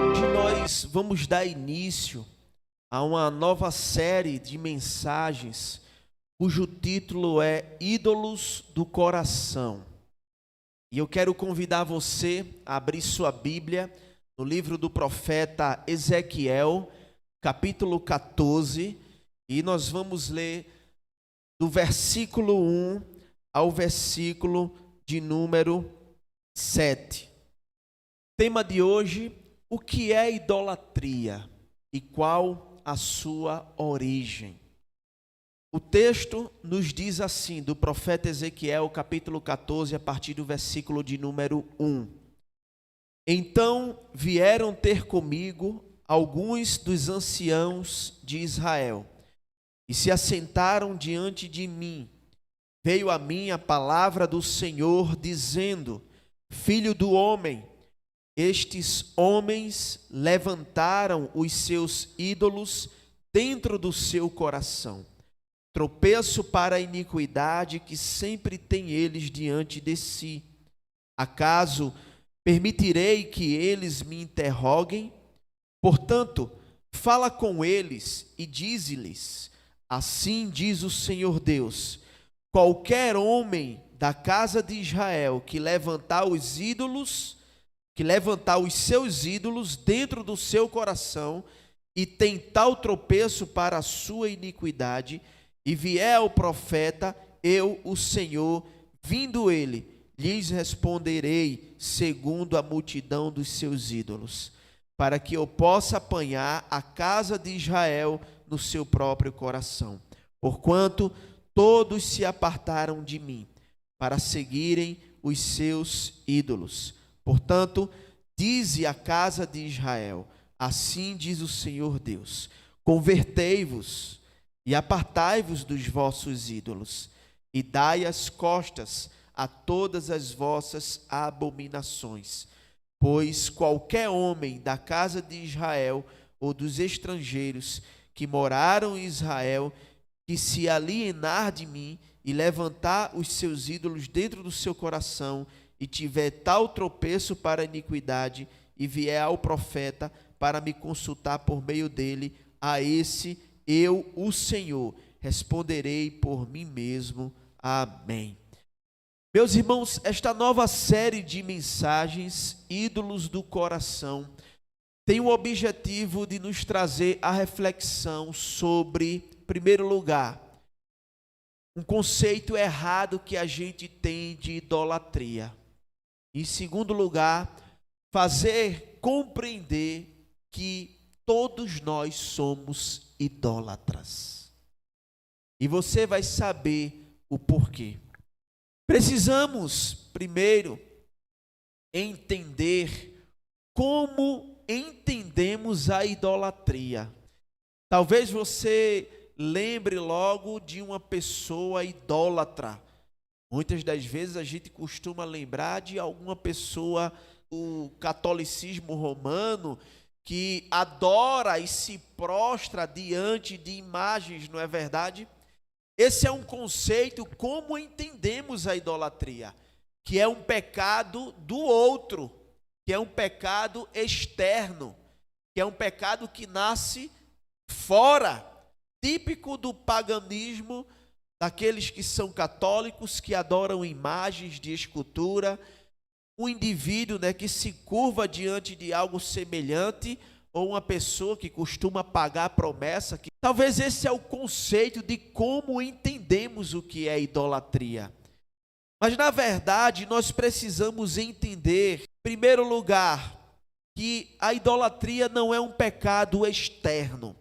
Hoje nós vamos dar início a uma nova série de mensagens, cujo título é Ídolos do Coração. E eu quero convidar você a abrir sua Bíblia no livro do profeta Ezequiel, capítulo 14, e nós vamos ler do versículo 1 ao versículo de número 7. Tema de hoje: o que é idolatria e qual a sua origem? O texto nos diz assim, do profeta Ezequiel, capítulo 14, a partir do versículo de número 1. Então vieram ter comigo alguns dos anciãos de Israel e se assentaram diante de mim. Veio a mim a palavra do Senhor, dizendo: Filho do homem, estes homens levantaram os seus ídolos dentro do seu coração. Tropeço para a iniquidade que sempre tem eles diante de si. Acaso permitirei que eles me interroguem? Portanto, fala com eles e dize-lhes: assim diz o Senhor Deus: qualquer homem da casa de Israel que levantar os seus ídolos dentro do seu coração e tem tal tropeço para a sua iniquidade, e vier ao profeta, eu, o Senhor, vindo ele, lhes responderei segundo a multidão dos seus ídolos, para que eu possa apanhar a casa de Israel no seu próprio coração, porquanto todos se apartaram de mim, para seguirem os seus ídolos. Portanto, dize à casa de Israel: assim diz o Senhor Deus: convertei-vos e apartai-vos dos vossos ídolos, e dai as costas a todas as vossas abominações. Pois qualquer homem da casa de Israel ou dos estrangeiros que moraram em Israel, que se alienar de mim e levantar os seus ídolos dentro do seu coração, e tiver tal tropeço para a iniquidade, e vier ao profeta para me consultar por meio dele, a esse eu, o Senhor, responderei por mim mesmo. Amém. Meus irmãos, esta nova série de mensagens, Ídolos do Coração, tem o objetivo de nos trazer a reflexão sobre, em primeiro lugar, um conceito errado que a gente tem de idolatria. Em segundo lugar, fazer compreender que todos nós somos idólatras. E você vai saber o porquê. Precisamos, primeiro, entender como entendemos a idolatria. Talvez você lembre logo de uma pessoa idólatra. Muitas das vezes a gente costuma lembrar de alguma pessoa do catolicismo romano que adora e se prostra diante de imagens, não é verdade? Esse é um conceito, como entendemos a idolatria, que é um pecado do outro, que é um pecado externo, que é um pecado que nasce fora, típico do paganismo, daqueles que são católicos, que adoram imagens de escultura, um indivíduo, que se curva diante de algo semelhante, ou uma pessoa que costuma pagar a promessa. Talvez esse é o conceito de como entendemos o que é idolatria. Mas, na verdade, nós precisamos entender, em primeiro lugar, que a idolatria não é um pecado externo.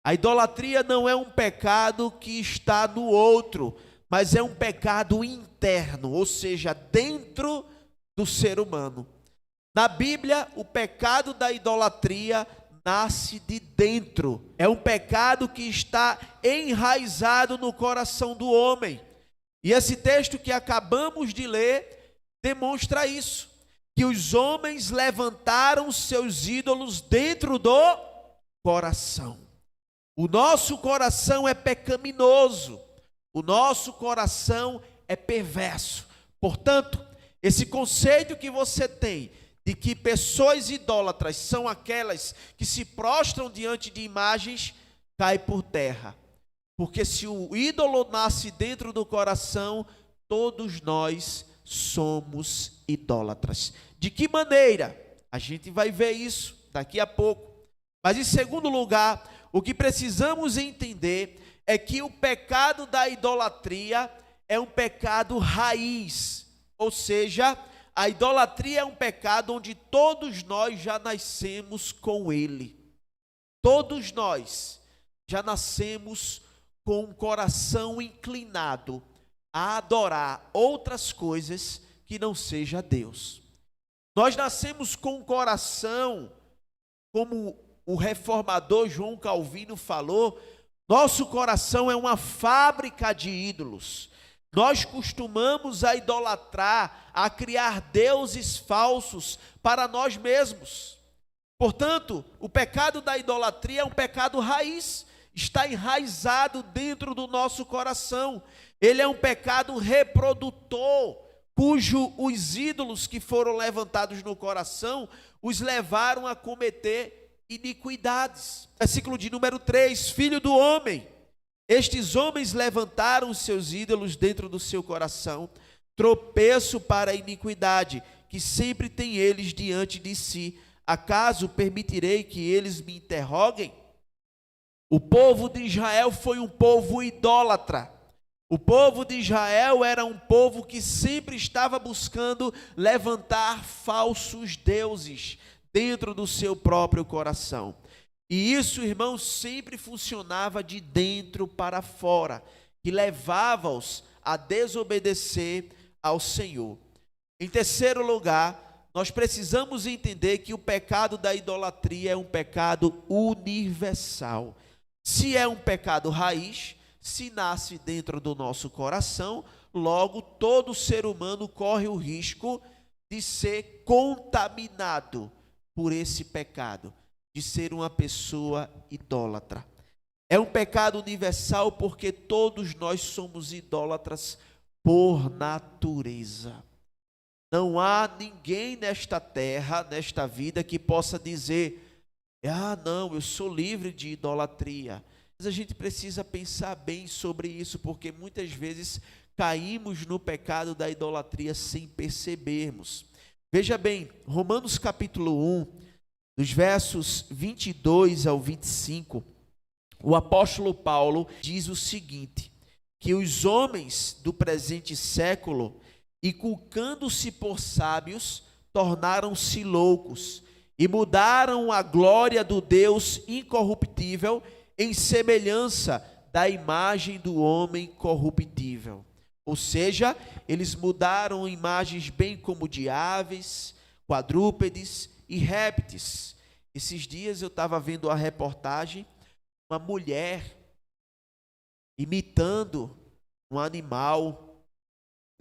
A idolatria não é um pecado que está no outro, mas é um pecado interno, ou seja, dentro do ser humano. Na Bíblia, o pecado da idolatria nasce de dentro. É um pecado que está enraizado no coração do homem. E esse texto que acabamos de ler demonstra isso, que os homens levantaram seus ídolos dentro do coração. O nosso coração é pecaminoso. O nosso coração é perverso. Portanto, esse conceito que você tem de que pessoas idólatras são aquelas que se prostram diante de imagens, cai por terra. Porque se o ídolo nasce dentro do coração, todos nós somos idólatras. De que maneira? A gente vai ver isso daqui a pouco. Mas em segundo lugar, o que precisamos entender é que o pecado da idolatria é um pecado raiz. Ou seja, a idolatria é um pecado onde todos nós já nascemos com ele. Todos nós já nascemos com um coração inclinado a adorar outras coisas que não seja Deus. Nós nascemos com um coração, como o reformador João Calvino falou, nosso coração é uma fábrica de ídolos. Nós costumamos a idolatrar, a criar deuses falsos para nós mesmos. Portanto, o pecado da idolatria é um pecado raiz, está enraizado dentro do nosso coração. Ele é um pecado reprodutor, cujo os ídolos que foram levantados no coração os levaram a cometer iniquidades. Versículo de número 3, filho do homem, estes homens levantaram os seus ídolos dentro do seu coração, tropeço para a iniquidade, que sempre tem eles diante de si. Acaso permitirei que eles me interroguem? O povo de Israel foi um povo idólatra. O povo de Israel era um povo que sempre estava buscando levantar falsos deuses dentro do seu próprio coração. E isso, irmãos, sempre funcionava de dentro para fora, que levava-os a desobedecer ao Senhor. Em terceiro lugar, nós precisamos entender que o pecado da idolatria é um pecado universal. Se é um pecado raiz, se nasce dentro do nosso coração, logo todo ser humano corre o risco de ser contaminado por esse pecado, de ser uma pessoa idólatra. É um pecado universal porque todos nós somos idólatras por natureza. Não há ninguém nesta terra, nesta vida, que possa dizer: ah, não, eu sou livre de idolatria. Mas a gente precisa pensar bem sobre isso, porque muitas vezes caímos no pecado da idolatria sem percebermos. Veja bem, Romanos capítulo 1, dos versos 22 ao 25, o apóstolo Paulo diz o seguinte: que os homens do presente século, inculcando-se por sábios, tornaram-se loucos e mudaram a glória do Deus incorruptível em semelhança da imagem do homem corruptível. Ou seja, eles mudaram imagens bem como de aves, quadrúpedes e répteis. Esses dias eu estava vendo a reportagem, uma mulher imitando um animal,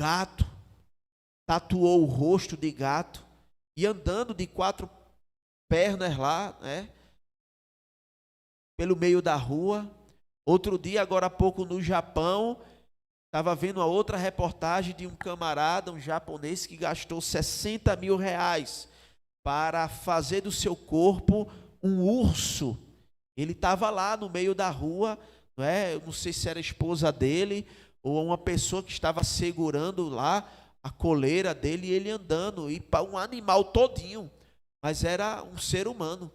gato, tatuou o rosto de gato e andando de 4 pernas lá, né, pelo meio da rua. Outro dia, agora há pouco, no Japão, estava vendo uma outra reportagem de um camarada, um japonês, que gastou 60 mil reais para fazer do seu corpo um urso. Ele estava lá no meio da rua, não é? Eu não sei se era a esposa dele ou uma pessoa que estava segurando lá a coleira dele, e ele andando, e para um animal todinho, mas era um ser humano,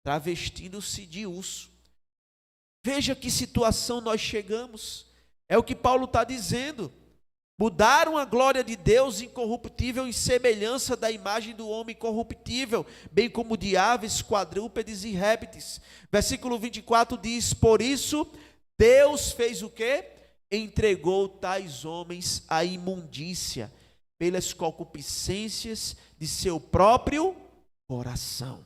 travestindo-se de urso. Veja que situação nós chegamos. É o que Paulo está dizendo. Mudaram a glória de Deus incorruptível em semelhança da imagem do homem corruptível, bem como de aves, quadrúpedes e répteis. Versículo 24 diz: por isso Deus fez o quê? Entregou tais homens à imundícia, pelas concupiscências de seu próprio coração,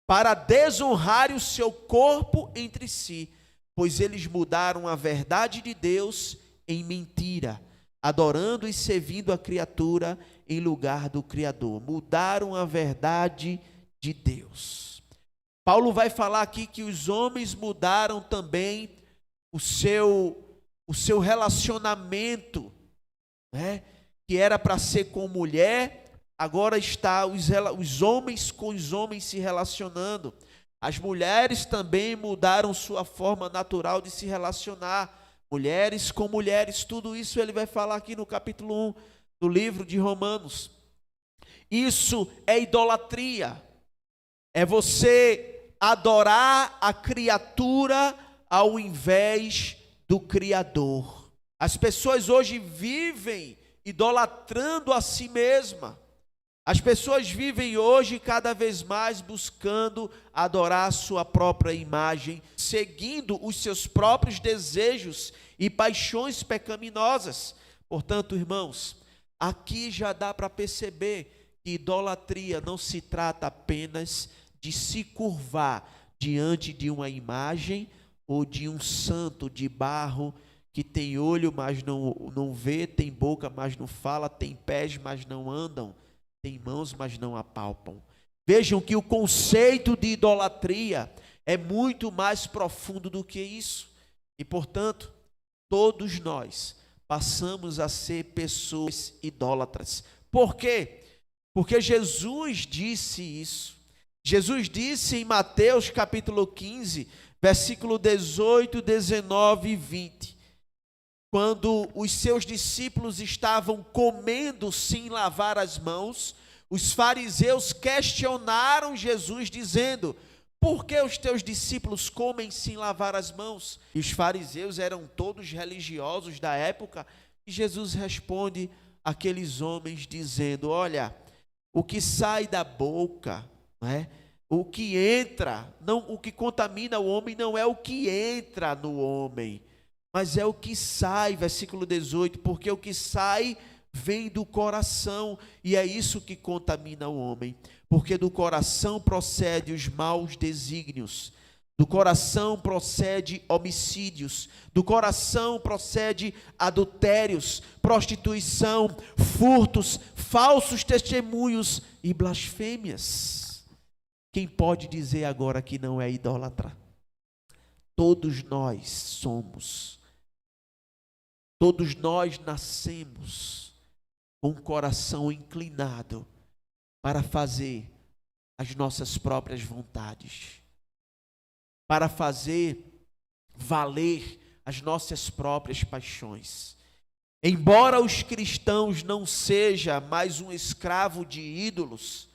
para desonrar o seu corpo entre si, pois eles mudaram a verdade de Deus em mentira, adorando e servindo a criatura em lugar do Criador. Mudaram a verdade de Deus. Paulo vai falar aqui que os homens mudaram também o o seu relacionamento, né, que era para ser com mulher, agora está os homens com os homens se relacionando. As mulheres também mudaram sua forma natural de se relacionar. Mulheres com mulheres, tudo isso ele vai falar aqui no capítulo 1 do livro de Romanos. Isso é idolatria. É você adorar a criatura ao invés do Criador. As pessoas hoje vivem idolatrando a si mesma. As pessoas vivem hoje cada vez mais buscando adorar a sua própria imagem, seguindo os seus próprios desejos e paixões pecaminosas. Portanto, irmãos, aqui já dá para perceber que idolatria não se trata apenas de se curvar diante de uma imagem ou de um santo de barro que tem olho, mas não vê, tem boca, mas não fala, tem pés, mas não andam, tem mãos, mas não apalpam. Vejam que o conceito de idolatria é muito mais profundo do que isso. E, portanto, todos nós passamos a ser pessoas idólatras. Por quê? Porque Jesus disse isso. Jesus disse em Mateus capítulo 15, versículo 18, 19 e 20. Quando os seus discípulos estavam comendo sem lavar as mãos, os fariseus questionaram Jesus, dizendo: por que os teus discípulos comem sem lavar as mãos? E os fariseus eram todos religiosos da época, e Jesus responde àqueles homens, dizendo: olha, o que sai da boca, né? O que entra, não, o que contamina o homem não é o que entra no homem, mas é o que sai, versículo 18, porque o que sai vem do coração, e é isso que contamina o homem, porque do coração procede os maus desígnios, do coração procede homicídios, do coração procede adultérios, prostituição, furtos, falsos testemunhos e blasfêmias. Quem pode dizer agora que não é idólatra? Todos nós somos. Todos nós nascemos com o coração inclinado para fazer as nossas próprias vontades, para fazer valer as nossas próprias paixões. Embora os cristãos não sejam mais um escravo de ídolos,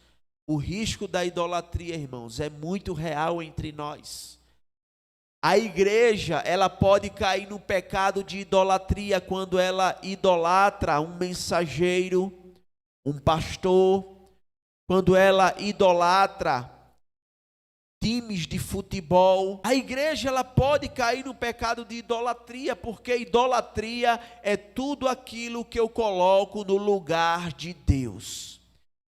o risco da idolatria, irmãos, é muito real entre nós. A igreja, ela pode cair no pecado de idolatria quando ela idolatra um mensageiro, um pastor, quando ela idolatra times de futebol. A igreja, ela pode cair no pecado de idolatria, porque idolatria é tudo aquilo que eu coloco no lugar de Deus.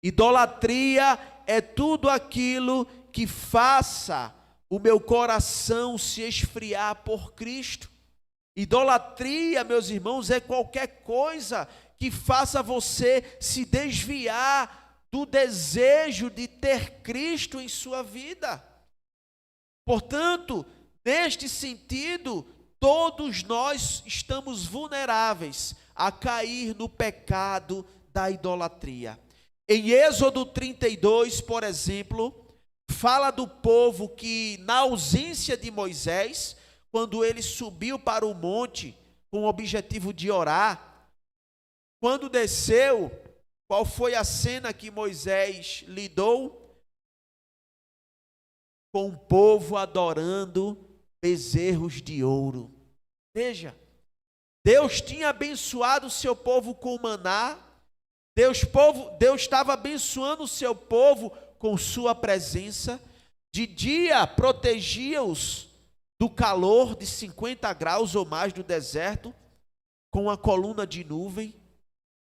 Idolatria é tudo aquilo que faça o meu coração se esfriar por Cristo. Idolatria, meus irmãos, é qualquer coisa que faça você se desviar do desejo de ter Cristo em sua vida. Portanto, neste sentido, todos nós estamos vulneráveis a cair no pecado da idolatria. Em Êxodo 32, por exemplo, fala do povo que, na ausência de Moisés, quando ele subiu para o monte com o objetivo de orar, quando desceu, qual foi a cena que Moisés lidou? Com o povo adorando bezerros de ouro. Veja, Deus tinha abençoado o seu povo com maná. Deus estava abençoando o seu povo com sua presença. De dia protegia-os do calor de 50 graus ou mais do deserto, com a coluna de nuvem.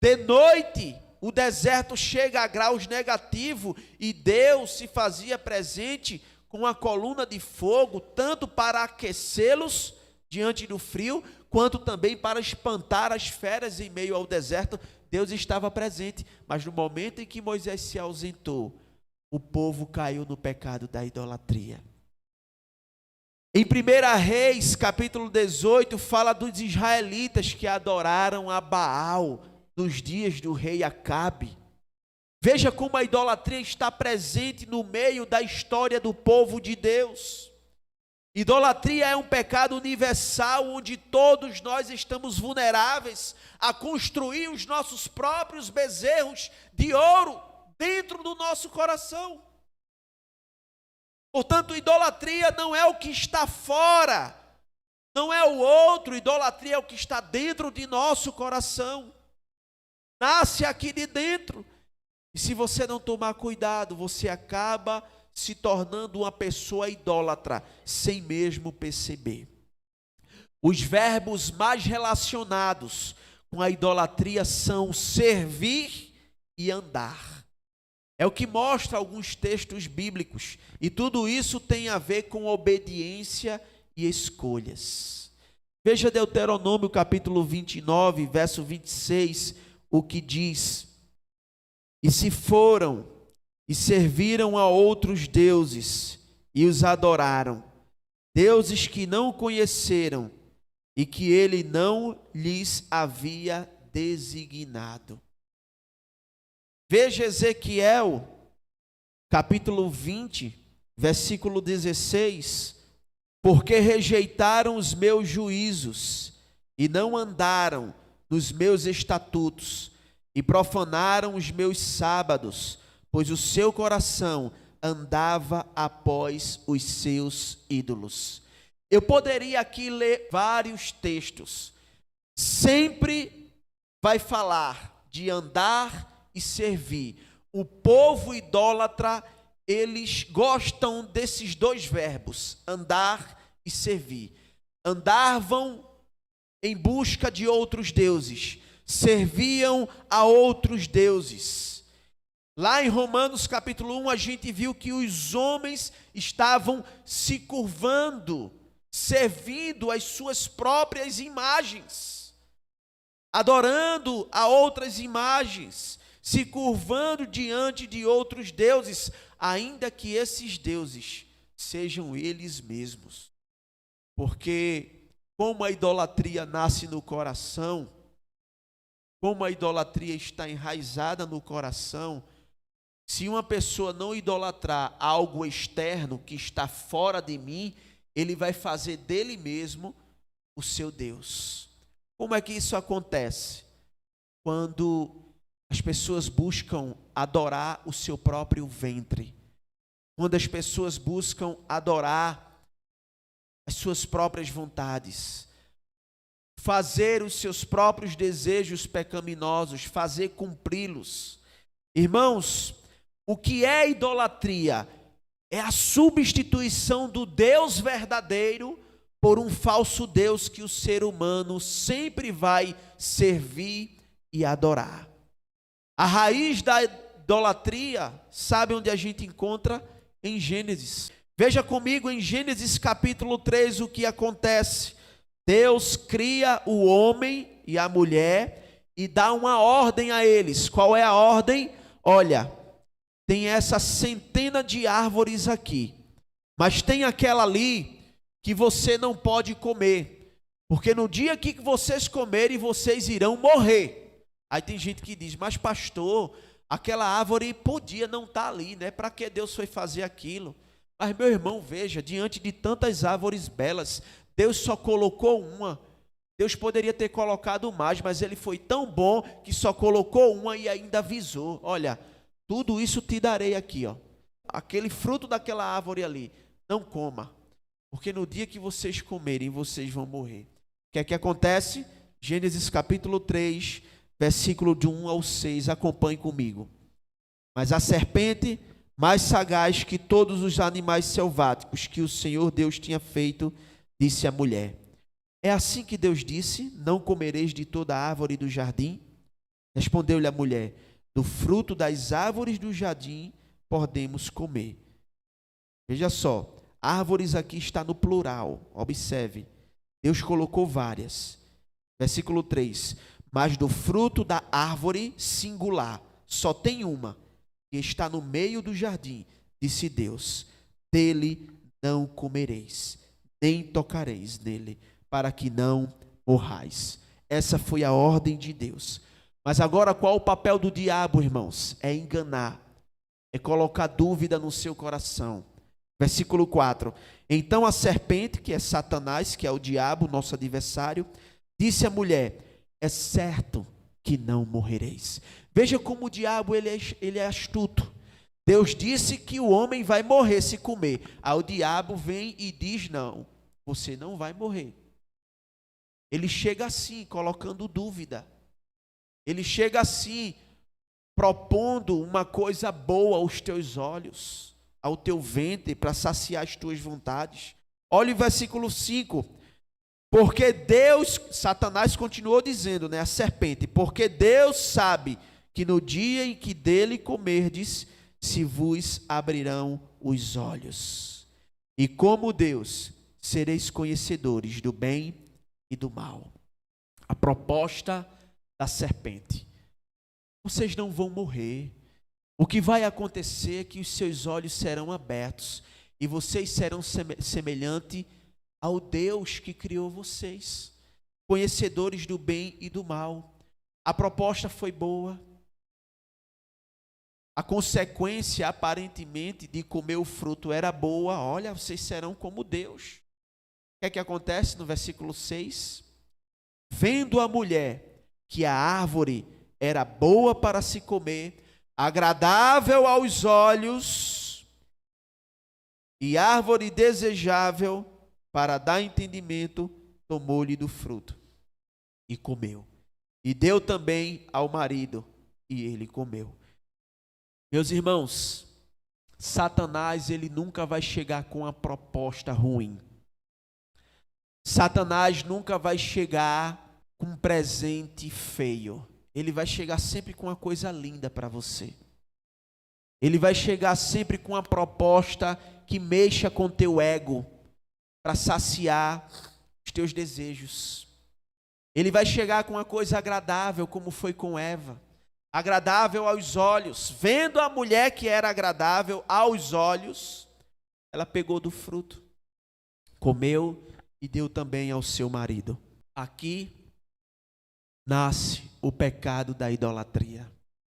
De noite, o deserto chega a graus negativos e Deus se fazia presente com a coluna de fogo, tanto para aquecê-los diante do frio, quanto também para espantar as feras em meio ao deserto. Deus estava presente, mas no momento em que Moisés se ausentou, o povo caiu no pecado da idolatria. Em 1 Reis, capítulo 18, fala dos israelitas que adoraram a Baal nos dias do rei Acabe. Veja como a idolatria está presente no meio da história do povo de Deus. Idolatria é um pecado universal onde todos nós estamos vulneráveis a construir os nossos próprios bezerros de ouro dentro do nosso coração. Portanto, idolatria não é o que está fora, não é o outro, idolatria é o que está dentro de nosso coração. Nasce aqui de dentro. E se você não tomar cuidado, você acaba se tornando uma pessoa idólatra, sem mesmo perceber. Os verbos mais relacionados com a idolatria são servir e andar. É o que mostra alguns textos bíblicos. E tudo isso tem a ver com obediência e escolhas. Veja Deuteronômio capítulo 29, verso 26, o que diz: E se foram e serviram a outros deuses e os adoraram, deuses que não conheceram e que ele não lhes havia designado. Veja Ezequiel, capítulo 20, versículo 16. Porque rejeitaram os meus juízos e não andaram nos meus estatutos e profanaram os meus sábados, pois o seu coração andava após os seus ídolos. Eu poderia aqui ler vários textos. Sempre vai falar de andar e servir. O povo idólatra, eles gostam desses dois verbos, andar e servir. Andavam em busca de outros deuses, serviam a outros deuses. Lá em Romanos capítulo 1, a gente viu que os homens estavam se curvando, servindo as suas próprias imagens, adorando a outras imagens, se curvando diante de outros deuses, ainda que esses deuses sejam eles mesmos. Porque como a idolatria nasce no coração, como a idolatria está enraizada no coração, se uma pessoa não idolatrar algo externo que está fora de mim, ele vai fazer dele mesmo o seu Deus. Como é que isso acontece? Quando as pessoas buscam adorar o seu próprio ventre, quando as pessoas buscam adorar as suas próprias vontades, fazer os seus próprios desejos pecaminosos, fazer cumpri-los. Irmãos, o que é idolatria? É a substituição do Deus verdadeiro por um falso Deus que o ser humano sempre vai servir e adorar. A raiz da idolatria, sabe onde a gente encontra? Em Gênesis. Veja comigo em Gênesis capítulo 3 o que acontece. Deus cria o homem e a mulher e dá uma ordem a eles. Qual é a ordem? Olha, tem essa centena de árvores aqui, mas tem aquela ali que você não pode comer, porque no dia que vocês comerem, vocês irão morrer. Aí tem gente que diz, mas pastor, aquela árvore podia não estar ali, né? Para que Deus foi fazer aquilo? Mas meu irmão, veja, diante de tantas árvores belas, Deus só colocou uma. Deus poderia ter colocado mais, mas ele foi tão bom que só colocou uma e ainda avisou. Olha, tudo isso te darei aqui, ó. Aquele fruto daquela árvore ali, não coma, porque no dia que vocês comerem, vocês vão morrer. O que é que acontece? Gênesis capítulo 3, versículo de 1 ao 6, acompanhe comigo. Mas a serpente, mais sagaz que todos os animais selváticos que o Senhor Deus tinha feito, disse à mulher: é assim que Deus disse, não comereis de toda a árvore do jardim? Respondeu-lhe a mulher: do fruto das árvores do jardim podemos comer. Veja só, árvores aqui está no plural, observe. Deus colocou várias. Versículo 3, mas do fruto da árvore singular, só tem uma, que está no meio do jardim, disse Deus: dele não comereis, nem tocareis nele, para que não morrais. Essa foi a ordem de Deus. Mas agora qual o papel do diabo, irmãos? É enganar, é colocar dúvida no seu coração. Versículo 4. Então a serpente, que é Satanás, que é o diabo, nosso adversário, disse à mulher: é certo que não morrereis. Veja como o diabo ele é astuto. Deus disse que o homem vai morrer se comer. Aí o diabo vem e diz: não, você não vai morrer. Ele chega assim, colocando dúvida. Ele chega assim, propondo uma coisa boa aos teus olhos, ao teu ventre, para saciar as tuas vontades. Olha o versículo 5. Porque Deus, Satanás continuou dizendo, a serpente, porque Deus sabe que no dia em que dele comerdes, se vos abrirão os olhos. E como Deus, sereis conhecedores do bem e do mal. A proposta da serpente: vocês não vão morrer. O que vai acontecer é que os seus olhos serão abertos e vocês serão semelhantes ao Deus que criou vocês, conhecedores do bem e do mal. A proposta foi boa. A consequência, aparentemente, de comer o fruto era boa. Olha, vocês serão como Deus. O que acontece no versículo 6? Vendo a mulher que a árvore era boa para se comer, agradável aos olhos e árvore desejável para dar entendimento, tomou-lhe do fruto e comeu. E deu também ao marido, e ele comeu. Meus irmãos, Satanás, ele nunca vai chegar com uma proposta ruim. Satanás nunca vai chegar com um presente feio. Ele vai chegar sempre com uma coisa linda para você. Ele vai chegar sempre com uma proposta que mexa com teu ego, para saciar os teus desejos. Ele vai chegar com uma coisa agradável, como foi com Eva. Agradável aos olhos. Vendo a mulher que era agradável aos olhos, ela pegou do fruto, comeu e deu também ao seu marido. Aqui nasce o pecado da idolatria,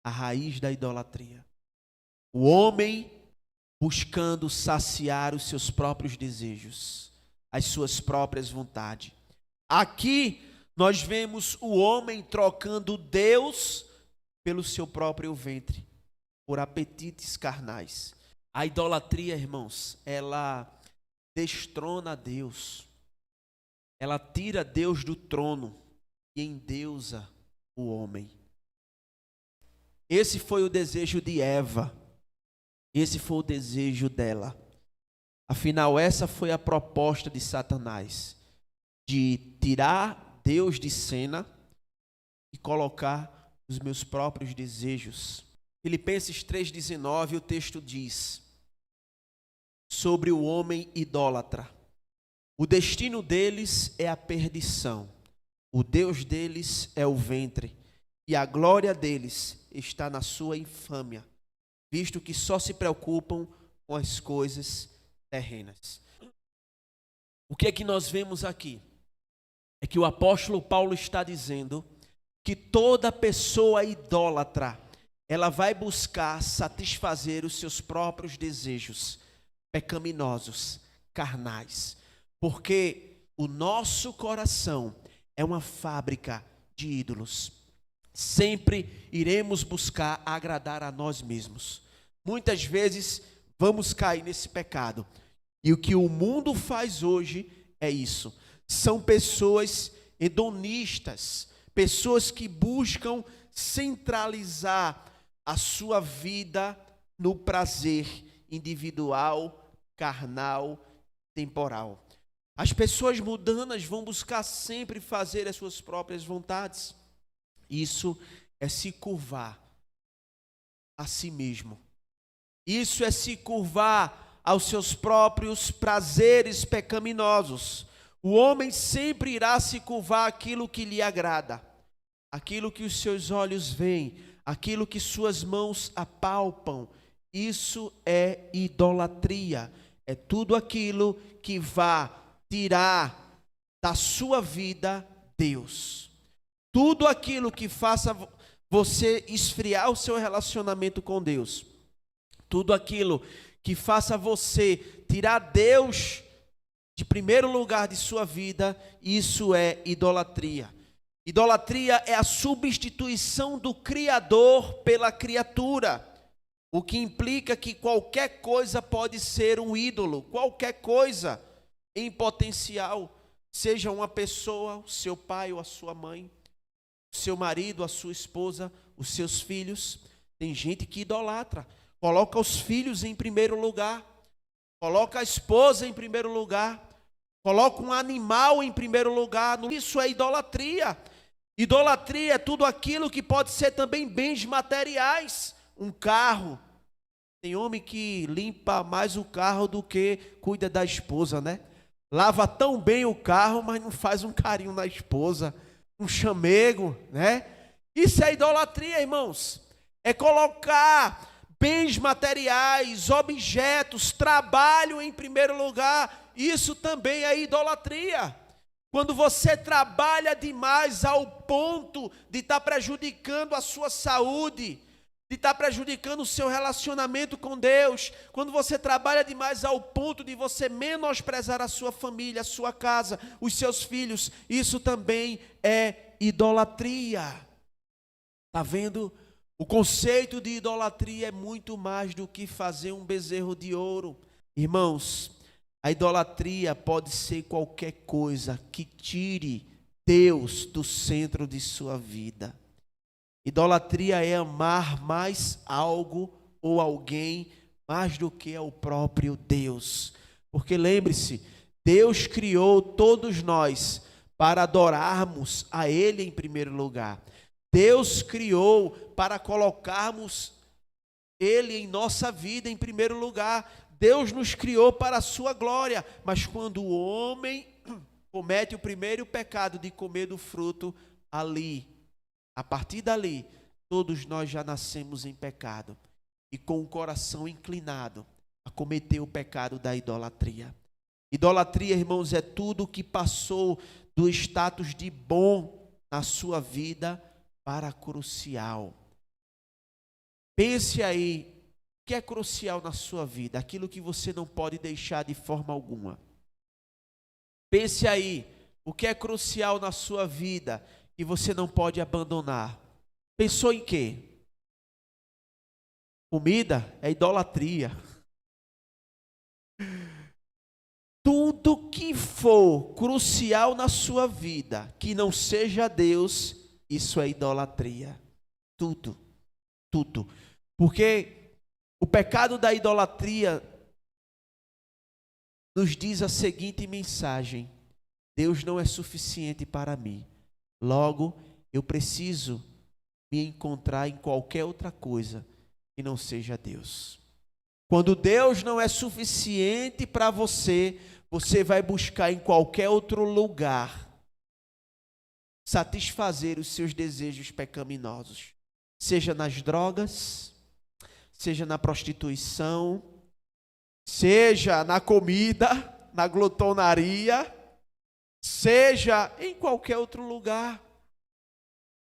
a raiz da idolatria. O homem buscando saciar os seus próprios desejos, as suas próprias vontades. Aqui nós vemos o homem trocando Deus pelo seu próprio ventre, por apetites carnais. A idolatria, irmãos, ela destrona Deus. Ela tira Deus do trono e endeusa o homem. Esse foi o desejo de Eva. Esse foi o desejo dela. Afinal, essa foi a proposta de Satanás, de tirar Deus de cena e colocar os meus próprios desejos. Filipenses 3,19, o texto diz sobre o homem idólatra: o destino deles é a perdição, o Deus deles é o ventre, e a glória deles está na sua infâmia, visto que só se preocupam com as coisas terrenas. O que é que nós vemos aqui? É que o apóstolo Paulo está dizendo que toda pessoa idólatra, ela vai buscar satisfazer os seus próprios desejos pecaminosos, carnais, porque o nosso coração é uma fábrica de ídolos. Sempre iremos buscar agradar a nós mesmos. Muitas vezes vamos cair nesse pecado. E o que o mundo faz hoje é isso. São pessoas hedonistas, pessoas que buscam centralizar a sua vida no prazer individual, carnal, temporal. As pessoas mundanas vão buscar sempre fazer as suas próprias vontades. Isso é se curvar a si mesmo. Isso é se curvar aos seus próprios prazeres pecaminosos. O homem sempre irá se curvar àquilo que lhe agrada, aquilo que os seus olhos veem, aquilo que suas mãos apalpam. Isso é idolatria. É tudo aquilo que vá tirar da sua vida Deus. Tudo aquilo que faça você esfriar o seu relacionamento com Deus, tudo aquilo que faça você tirar Deus de primeiro lugar de sua vida, isso é idolatria. Idolatria é a substituição do Criador pela criatura, o que implica que qualquer coisa pode ser um ídolo, qualquer coisa em potencial, seja uma pessoa, o seu pai ou a sua mãe, o seu marido, a sua esposa, os seus filhos. Tem gente que idolatra, coloca os filhos em primeiro lugar, coloca a esposa em primeiro lugar, coloca um animal em primeiro lugar. Isso é idolatria. Idolatria é tudo aquilo que pode ser também bens materiais. Um carro. Tem homem que limpa mais o carro do que cuida da esposa, né? Lava tão bem o carro, mas não faz um carinho na esposa, um chamego, né? Isso é idolatria, irmãos. É colocar bens materiais, objetos, trabalho em primeiro lugar. Isso também é idolatria. Quando você trabalha demais ao ponto de estar prejudicando a sua saúde, de estar prejudicando o seu relacionamento com Deus, quando você trabalha demais ao ponto de você menosprezar a sua família, a sua casa, os seus filhos, isso também é idolatria. Está vendo? O conceito de idolatria é muito mais do que fazer um bezerro de ouro. Irmãos, a idolatria pode ser qualquer coisa que tire Deus do centro de sua vida. Idolatria é amar mais algo ou alguém mais do que ao próprio Deus. Porque lembre-se, Deus criou todos nós para adorarmos a Ele em primeiro lugar. Deus criou para colocarmos Ele em nossa vida em primeiro lugar. Deus nos criou para a sua glória, mas quando o homem comete o primeiro pecado de comer do fruto, a partir dali, todos nós já nascemos em pecado e com o coração inclinado a cometer o pecado da idolatria. Idolatria, irmãos, é tudo que passou do status de bom na sua vida para crucial. Pense aí, o que é crucial na sua vida? Aquilo que você não pode deixar de forma alguma. Pense aí, o que é crucial na sua vida que você não pode abandonar? Pensou em quê? Comida é idolatria. Tudo que for crucial na sua vida, que não seja Deus, isso é idolatria. Tudo. Porque o pecado da idolatria nos diz a seguinte mensagem: Deus não é suficiente para mim. Logo, eu preciso me encontrar em qualquer outra coisa que não seja Deus. Quando Deus não é suficiente para você, você vai buscar em qualquer outro lugar satisfazer os seus desejos pecaminosos, seja nas drogas, seja na prostituição, seja na comida, na glutonaria, seja em qualquer outro lugar.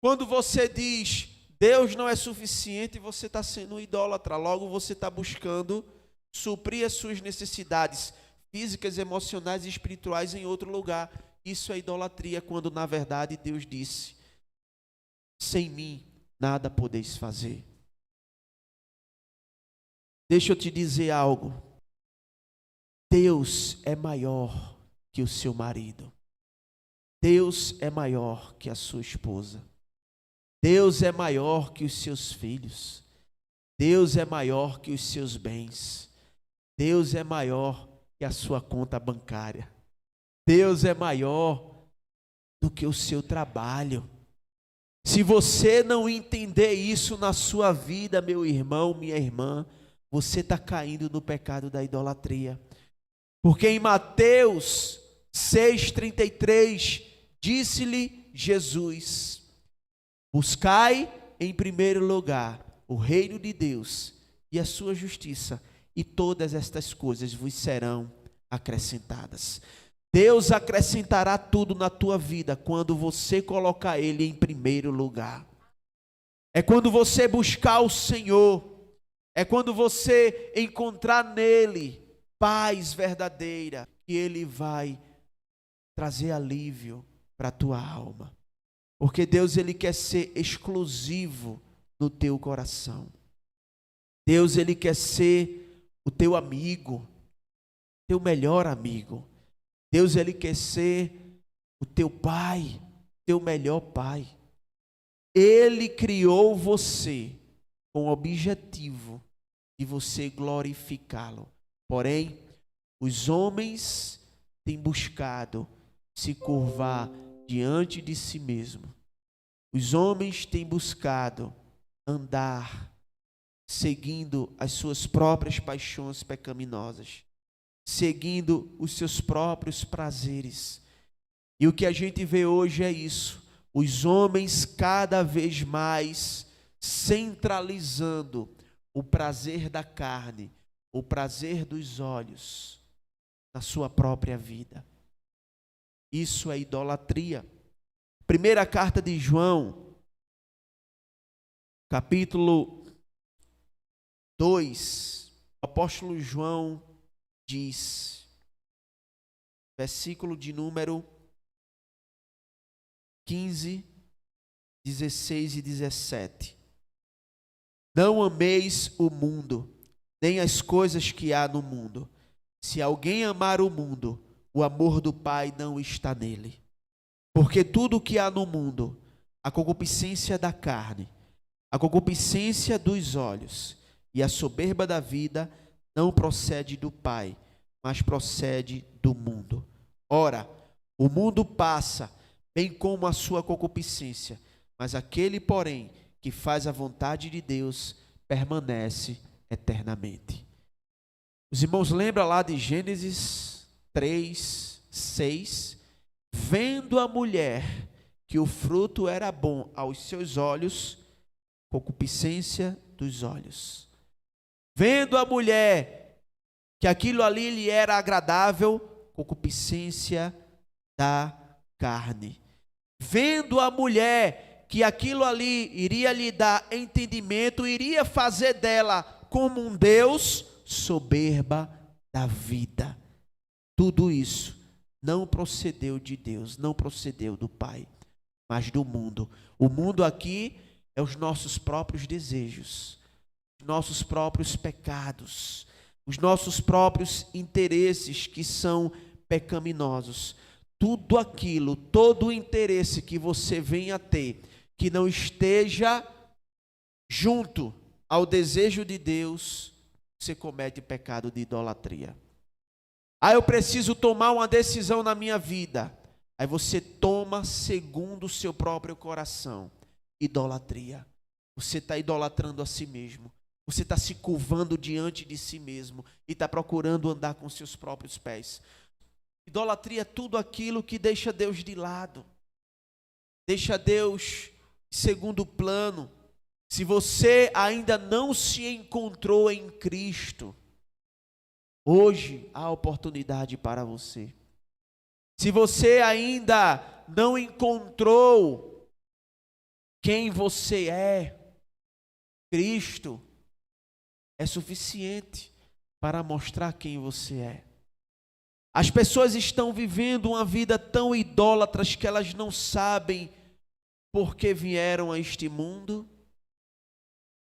Quando você diz Deus não é suficiente, você está sendo um idólatra. Logo você está buscando suprir as suas necessidades físicas, emocionais e espirituais em outro lugar. Isso é idolatria, quando na verdade Deus disse: sem mim nada podeis fazer. Deixa eu te dizer algo. Deus é maior que o seu marido. Deus é maior que a sua esposa. Deus é maior que os seus filhos. Deus é maior que os seus bens. Deus é maior que a sua conta bancária. Deus é maior do que o seu trabalho. Se você não entender isso na sua vida, meu irmão, minha irmã, você está caindo no pecado da idolatria. Porque em Mateus 6,33, disse-lhe Jesus: buscai em primeiro lugar o reino de Deus e a sua justiça, e todas estas coisas vos serão acrescentadas. Deus acrescentará tudo na tua vida quando você colocar Ele em primeiro lugar. É quando você buscar o Senhor, é quando você encontrar nele paz verdadeira, que Ele vai trazer alívio para a tua alma. Porque Deus, Ele quer ser exclusivo no teu coração. Deus, Ele quer ser o teu amigo, teu melhor amigo. Deus, Ele quer ser o teu pai, teu melhor pai. Ele criou você com o objetivo de você glorificá-lo. Porém, os homens têm buscado se curvar diante de si mesmo. Os homens têm buscado andar seguindo as suas próprias paixões pecaminosas, seguindo os seus próprios prazeres. E o que a gente vê hoje é isso: os homens cada vez mais centralizando o prazer da carne, o prazer dos olhos na sua própria vida. Isso é idolatria. Primeira carta de João, capítulo 2, o apóstolo João diz, versículo de número 15, 16 e 17. Não ameis o mundo, nem as coisas que há no mundo. Se alguém amar o mundo, o amor do Pai não está nele. Porque tudo o que há no mundo, a concupiscência da carne, a concupiscência dos olhos e a soberba da vida, não procede do Pai, mas procede do mundo. Ora, o mundo passa, bem como a sua concupiscência, mas aquele, porém, que faz a vontade de Deus, permanece eternamente. Os irmãos lembram lá de Gênesis 3, 6, vendo a mulher que o fruto era bom aos seus olhos, concupiscência dos olhos. Vendo a mulher que aquilo ali lhe era agradável, concupiscência da carne. Vendo a mulher que aquilo ali iria lhe dar entendimento, iria fazer dela como um Deus, soberba da vida. Tudo isso não procedeu de Deus, não procedeu do Pai, mas do mundo. O mundo aqui é os nossos próprios desejos, os nossos próprios pecados, os nossos próprios interesses que são pecaminosos. Tudo aquilo, todo o interesse que você venha a ter, que não esteja junto ao desejo de Deus, você comete pecado de idolatria. Eu preciso tomar uma decisão na minha vida. Aí você toma segundo o seu próprio coração. Idolatria. Você está idolatrando a si mesmo. Você está se curvando diante de si mesmo e está procurando andar com seus próprios pés. Idolatria é tudo aquilo que deixa Deus de lado. Deixa Deus em segundo plano. Se você ainda não se encontrou em Cristo, hoje há oportunidade para você. Se você ainda não encontrou quem você é, Cristo é suficiente para mostrar quem você é. As pessoas estão vivendo uma vida tão idólatras que elas não sabem por que vieram a este mundo.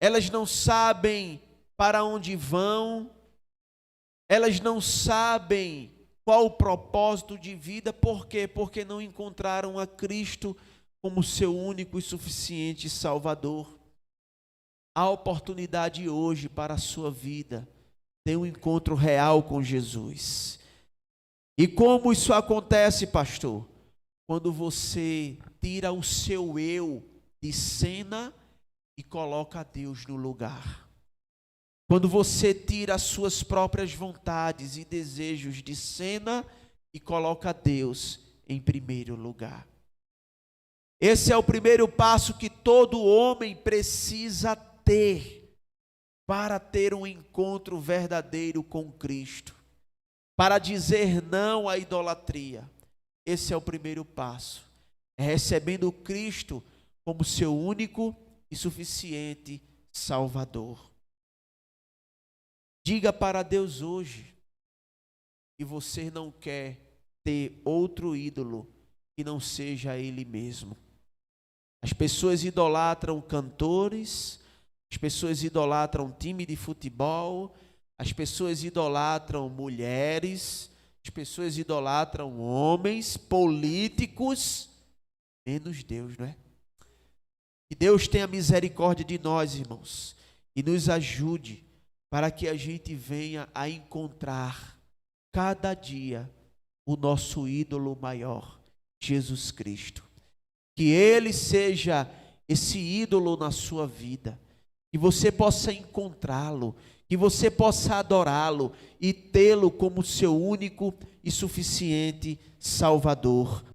Elas não sabem para onde vão. Elas não sabem qual o propósito de vida. Por quê? Porque não encontraram a Cristo como seu único e suficiente Salvador. Há oportunidade hoje para a sua vida ter um encontro real com Jesus. E como isso acontece, pastor? Quando você tira o seu eu de cena e coloca Deus no lugar. Quando você tira as suas próprias vontades e desejos de cena e coloca Deus em primeiro lugar. Esse é o primeiro passo que todo homem precisa ter para ter um encontro verdadeiro com Cristo. para dizer não à idolatria. Esse é o primeiro passo. É recebendo Cristo como seu único e suficiente Salvador. Diga para Deus hoje que você não quer ter outro ídolo que não seja Ele mesmo. As pessoas idolatram cantores, as pessoas idolatram time de futebol, as pessoas idolatram mulheres, as pessoas idolatram homens, políticos, menos Deus, não é? Que Deus tenha misericórdia de nós, irmãos, e nos ajude para que a gente venha a encontrar cada dia o nosso ídolo maior, Jesus Cristo. Que Ele seja esse ídolo na sua vida, que você possa encontrá-lo, que você possa adorá-lo e tê-lo como seu único e suficiente Salvador.